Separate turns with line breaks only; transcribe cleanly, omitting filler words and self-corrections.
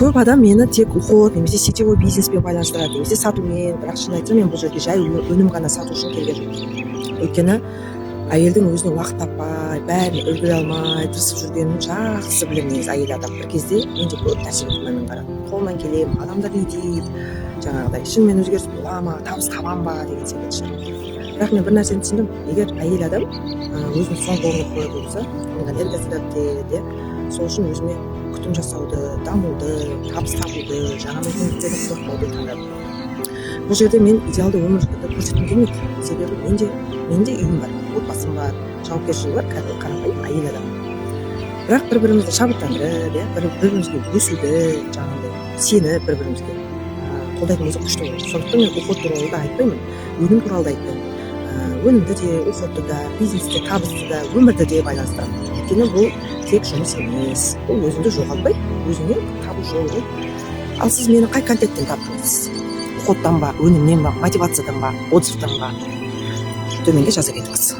көп адам мені тек уход немесе сетевой бизнеспен байланыстырады, немесе сатумен. Бірақ шын айтсам мен бұл жерге жай өнім ғана сату үшін келген жоқпын. Өйткені әйелдің өзіне уақыт таппай, бәріне үлгере алмай тырысып жүргенін жақсы білемін негізі әйел адам. Бір кезде мен де көп нәрсеге күмәнмен қарадым. Қолымнан келем, адамдар не дейді, жаңағыдай шынымен өзгеріс бола ма, табыс табам ба деген секілді шығар. Бірақ мен бір нәрсені түсіндім. Егер әйел адам өзінің соңғы орнына қоя болса, оның энергиясы да сол үшін өзіме күтім жасауды, дамуды, табыс табуды, жаңа мүмкіндіктерді қорқауды таңдадым. Бұл жерде мен идеалды өмірді көрсеткім келмейді. Себебі менде үйім бар, отбасым бар, жауапкершілігі бар, кәдімгі қарапайым әйел адам. Бірақ бір-бірімізді шабыттандырып, бір-бірімізге өсуді, жаңағыдай сеніп бір-бірімізге қолдайтын болсақ күшті болады. Сондықтан мен уход туралы да айтпаймын, өнім туралы да айтпаймын. Өнімді де, уходты да, бизнесті, табысты да, өмірді де байланыстырамын. Өйткені бұл тек жұмыс емес. Бұл өзіңді жоғалтпай, өзіңе табу жолы. Ал сіз мені қай контенттен таптыңыз? Уходтан ба, өнімнен ба, мотивациядан ба, отзывтан ба? Төменге жаза кетіңіз.